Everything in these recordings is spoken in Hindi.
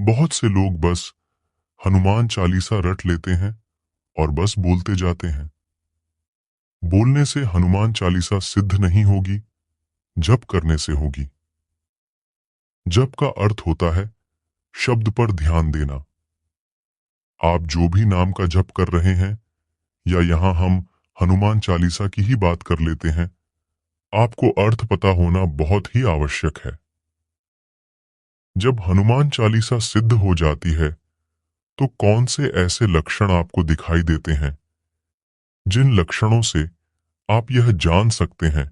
बहुत से लोग बस हनुमान चालीसा रट लेते हैं और बस बोलते जाते हैं। बोलने से हनुमान चालीसा सिद्ध नहीं होगी, जप करने से होगी। जप का अर्थ होता है शब्द पर ध्यान देना। आप जो भी नाम का जप कर रहे हैं, या यहां हम हनुमान चालीसा की ही बात कर लेते हैं, आपको अर्थ पता होना बहुत ही आवश्यक है। जब हनुमान चालीसा सिद्ध हो जाती है, तो कौन से ऐसे लक्षण आपको दिखाई देते हैं जिन लक्षणों से आप यह जान सकते हैं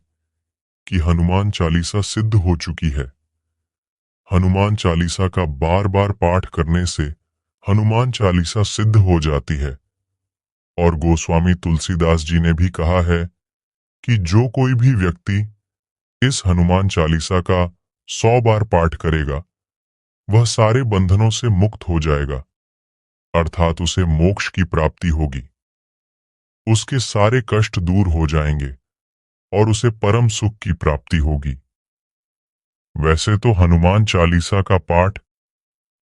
कि हनुमान चालीसा सिद्ध हो चुकी है। हनुमान चालीसा का बार बार पाठ करने से हनुमान चालीसा सिद्ध हो जाती है। और गोस्वामी तुलसीदास जी ने भी कहा है कि जो कोई भी व्यक्ति इस हनुमान चालीसा का 100 बार पाठ करेगा, वह सारे बंधनों से मुक्त हो जाएगा, अर्थात उसे मोक्ष की प्राप्ति होगी। उसके सारे कष्ट दूर हो जाएंगे और उसे परम सुख की प्राप्ति होगी। वैसे तो हनुमान चालीसा का पाठ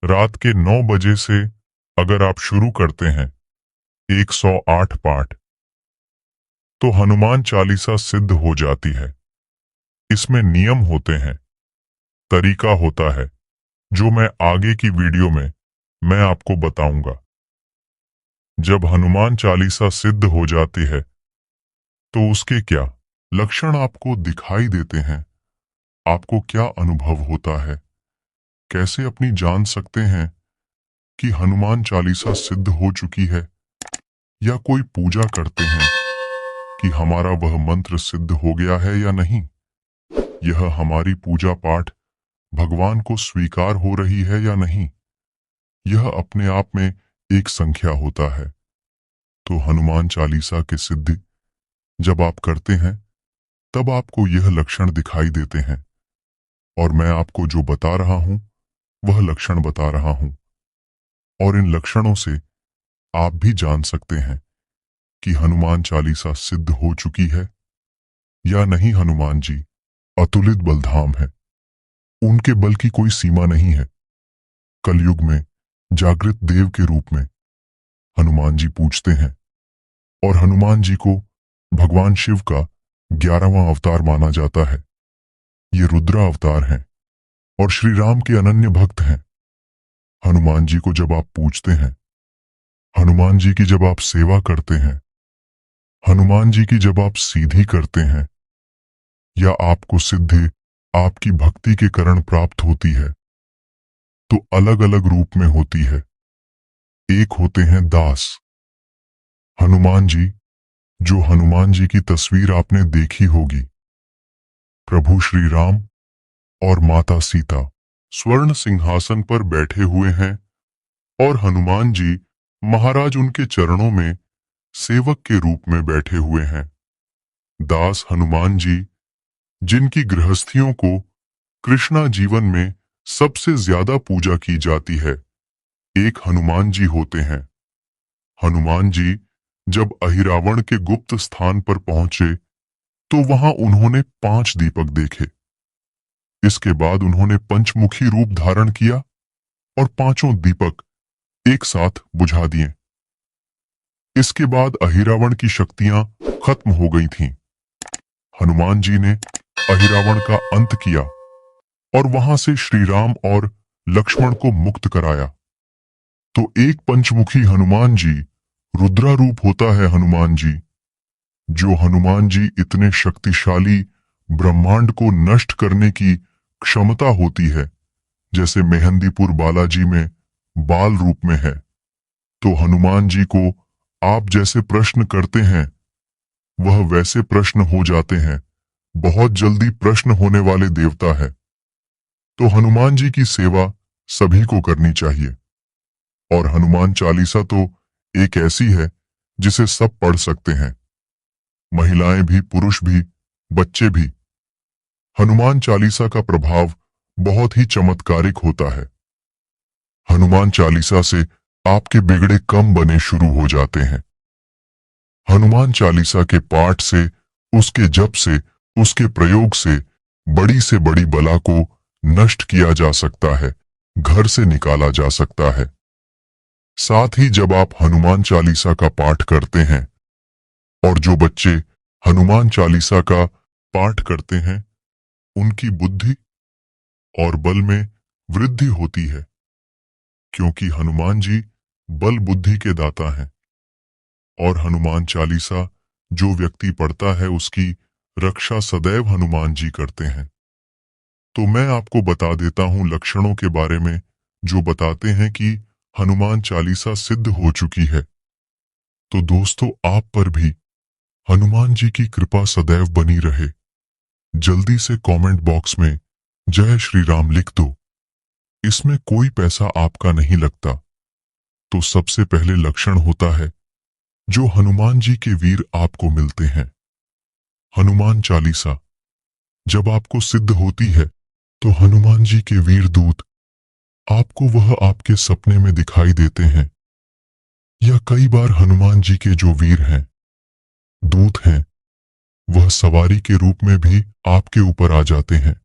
रात के 9 बजे से अगर आप शुरू करते हैं 108 पाठ, तो हनुमान चालीसा सिद्ध हो जाती है। इसमें नियम होते हैं, तरीका होता है, जो मैं आगे की वीडियो में मैं आपको बताऊंगा। जब हनुमान चालीसा सिद्ध हो जाती है, तो उसके क्या लक्षण आपको दिखाई देते हैं, आपको क्या अनुभव होता है, कैसे अपनी जान सकते हैं कि हनुमान चालीसा सिद्ध हो चुकी है, या कोई पूजा करते हैं कि हमारा वह मंत्र सिद्ध हो गया है या नहीं, यह हमारी पूजा पाठ भगवान को स्वीकार हो रही है या नहीं, यह अपने आप में एक संख्या होता है। तो हनुमान चालीसा की सिद्धि जब आप करते हैं, तब आपको यह लक्षण दिखाई देते हैं, और मैं आपको जो बता रहा हूं वह लक्षण बता रहा हूं। और इन लक्षणों से आप भी जान सकते हैं कि हनुमान चालीसा सिद्ध हो चुकी है या नहीं। हनुमान जी अतुलित बलधाम है, उनके बल की कोई सीमा नहीं है। कलयुग में जागृत देव के रूप में हनुमान जी पूजते हैं, और हनुमान जी को भगवान शिव का 11वां अवतार माना जाता है। ये रुद्र अवतार हैं और श्री राम के अनन्य भक्त हैं। हनुमान जी को जब आप पूजते हैं, हनुमान जी की जब आप सेवा करते हैं, हनुमान जी की जब आप सीधी करते हैं, या आपको सिद्धि आपकी भक्ति के कारण प्राप्त होती है, तो अलग अलग रूप में होती है। एक होते हैं दास। हनुमान जी, जो हनुमान जी की तस्वीर आपने देखी होगी, प्रभु श्री राम और माता सीता स्वर्ण सिंहासन पर बैठे हुए हैं, और हनुमान जी महाराज उनके चरणों में सेवक के रूप में बैठे हुए हैं। दास हनुमान जी, जिनकी गृहस्थियों को कृष्णा जीवन में सबसे ज्यादा पूजा की जाती है, एक हनुमान जी होते हैं। हनुमान जी जब अहिरावण के गुप्त स्थान पर पहुंचे, तो वहां उन्होंने 5 दीपक देखे। इसके बाद उन्होंने पंचमुखी रूप धारण किया और 5 दीपक एक साथ बुझा दिए। इसके बाद अहिरावण की शक्तियां खत्म हो गई थीं। हनुमान जी ने अहिरावण का अंत किया और वहां से श्री राम और लक्ष्मण को मुक्त कराया। तो एक पंचमुखी हनुमान जी रुद्रा रूप होता है। हनुमान जी, जो हनुमान जी इतने शक्तिशाली ब्रह्मांड को नष्ट करने की क्षमता होती है, जैसे मेहंदीपुर बालाजी में बाल रूप में है। तो हनुमान जी को आप जैसे प्रश्न करते हैं, वह वैसे प्रश्न हो जाते हैं। बहुत जल्दी प्रश्न होने वाले देवता है। तो हनुमान जी की सेवा सभी को करनी चाहिए। और हनुमान चालीसा तो एक ऐसी है जिसे सब पढ़ सकते हैं, महिलाएं भी, पुरुष भी, बच्चे भी। हनुमान चालीसा का प्रभाव बहुत ही चमत्कारिक होता है। हनुमान चालीसा से आपके बिगड़े कम बने शुरू हो जाते हैं। हनुमान चालीसा के पाठ से, उसके जप से, उसके प्रयोग से बड़ी बला को नष्ट किया जा सकता है। घर से निकाला जा सकता है। साथ ही जब आप हनुमान चालीसा का पाठ करते हैं और जो बच्चे हनुमान चालीसा का पाठ करते हैं उनकी बुद्धि और बल में वृद्धि होती है, क्योंकि हनुमान जी बल बुद्धि के दाता हैं और हनुमान चालीसा जो व्यक्ति पढ़ता है उसकी रक्षा सदैव हनुमान जी करते हैं। तो मैं आपको बता देता हूं लक्षणों के बारे में जो बताते हैं कि हनुमान चालीसा सिद्ध हो चुकी है। तो दोस्तों, आप पर भी हनुमान जी की कृपा सदैव बनी रहे। जल्दी से कमेंट बॉक्स में जय श्री राम लिख दो। इसमें कोई पैसा आपका नहीं लगता। तो सबसे पहले लक्षण होता है जो हनुमान जी के वीर आपको मिलते हैं। हनुमान चालीसा जब आपको सिद्ध होती है तो हनुमान जी के वीर दूत आपको वह आपके सपने में दिखाई देते हैं, या कई बार हनुमान जी के जो वीर हैं, दूत हैं, वह सवारी के रूप में भी आपके ऊपर आ जाते हैं।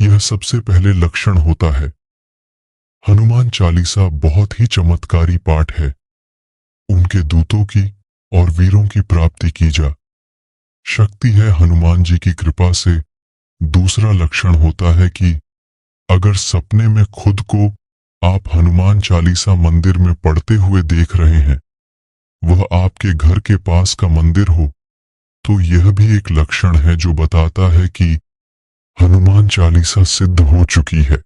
यह सबसे पहले लक्षण होता है। हनुमान चालीसा बहुत ही चमत्कारी पाठ है। उनके दूतों की और वीरों की प्राप्ति की जा शक्ति है हनुमान जी की कृपा से। दूसरा लक्षण होता है कि अगर सपने में खुद को आप हनुमान चालीसा मंदिर में पढ़ते हुए देख रहे हैं, वह आपके घर के पास का मंदिर हो, तो यह भी एक लक्षण है जो बताता है कि हनुमान चालीसा सिद्ध हो चुकी है।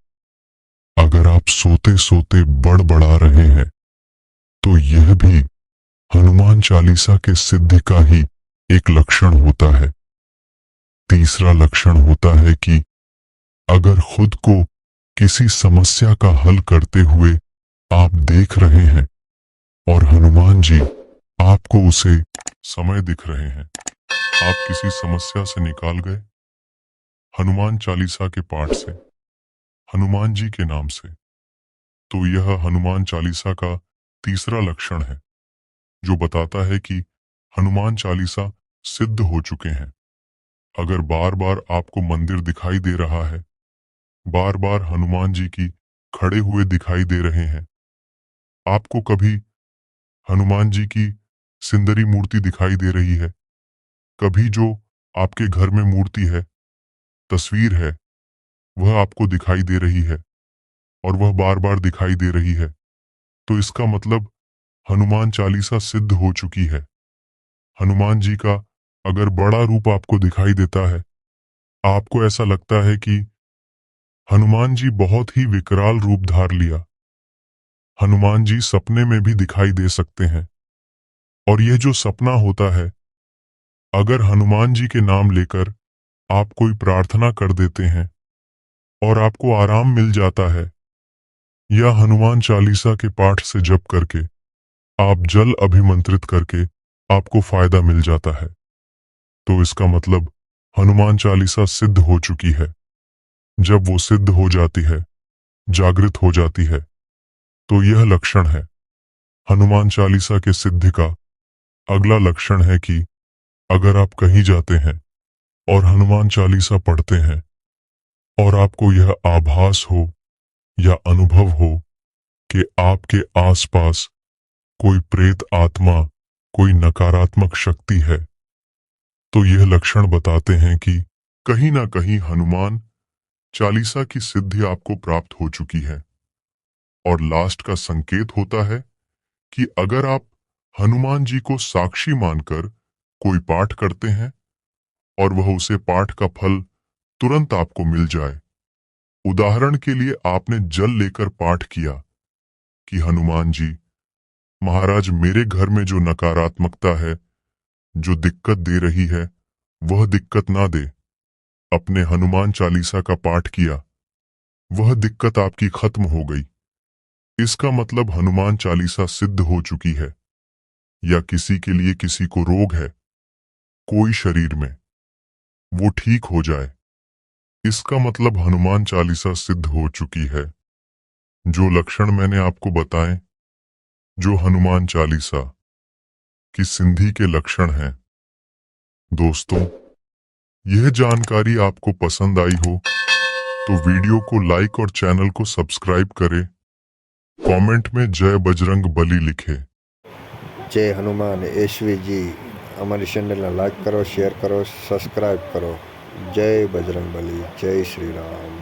अगर आप सोते सोते बड़बड़ा रहे हैं तो यह भी हनुमान चालीसा के सिद्धि का ही एक लक्षण होता है। तीसरा लक्षण होता है कि अगर खुद को किसी समस्या का हल करते हुए आप देख रहे हैं और हनुमान जी आपको उसे समय दिख रहे हैं, आप किसी समस्या से निकाल गए हनुमान चालीसा के पाठ से, हनुमान जी के नाम से, तो यह हनुमान चालीसा का तीसरा लक्षण है जो बताता है कि हनुमान चालीसा सिद्ध हो चुके हैं। अगर बार बार आपको मंदिर दिखाई दे रहा है, बार बार हनुमान जी की खड़े हुए दिखाई दे रहे हैं, आपको कभी हनुमान जी की सिंदरी मूर्ति दिखाई दे रही है, कभी जो आपके घर में मूर्ति है, तस्वीर है, वह आपको दिखाई दे रही है और वह बार बार दिखाई दे रही है, तो इसका मतलब हनुमान चालीसा सिद्ध हो चुकी है। हनुमान जी का अगर बड़ा रूप आपको दिखाई देता है, आपको ऐसा लगता है कि हनुमान जी बहुत ही विकराल रूप धार लिया, हनुमान जी सपने में भी दिखाई दे सकते हैं। और यह जो सपना होता है, अगर हनुमान जी के नाम लेकर आप कोई प्रार्थना कर देते हैं और आपको आराम मिल जाता है, या हनुमान चालीसा के पाठ से जप करके आप जल अभिमंत्रित करके आपको फायदा मिल जाता है, तो इसका मतलब हनुमान चालीसा सिद्ध हो चुकी है। जब वो सिद्ध हो जाती है, जागृत हो जाती है, तो यह लक्षण है हनुमान चालीसा के सिद्धि का। अगला लक्षण है कि अगर आप कहीं जाते हैं और हनुमान चालीसा पढ़ते हैं और आपको यह आभास हो या अनुभव हो कि आपके आसपास कोई प्रेत आत्मा, कोई नकारात्मक शक्ति है, तो यह लक्षण बताते हैं कि कहीं ना कहीं हनुमान चालीसा की सिद्धि आपको प्राप्त हो चुकी है। और लास्ट का संकेत होता है कि अगर आप हनुमान जी को साक्षी मानकर कोई पाठ करते हैं और वह उसे पाठ का फल तुरंत आपको मिल जाए। उदाहरण के लिए आपने जल लेकर पाठ किया कि हनुमान जी महाराज, मेरे घर में जो नकारात्मकता है, जो दिक्कत दे रही है, वह दिक्कत ना दे। अपने हनुमान चालीसा का पाठ किया, वह दिक्कत आपकी खत्म हो गई। इसका मतलब हनुमान चालीसा सिद्ध हो चुकी है। या किसी के लिए किसी को रोग है कोई शरीर में, वो ठीक हो जाए, इसका मतलब हनुमान चालीसा सिद्ध हो चुकी है। जो लक्षण मैंने आपको बताए, जो हनुमान चालीसा की सिद्धि के लक्षण हैं, दोस्तों, यह जानकारी आपको पसंद आई हो तो वीडियो को लाइक और चैनल को सब्सक्राइब करें। कमेंट में जय बजरंग बली लिखें। जय हनुमान एसवीजी हमारी चैनल लाइक करो, शेयर करो, सब्सक्राइब करो। जय बजरंग बली, जय श्री राम।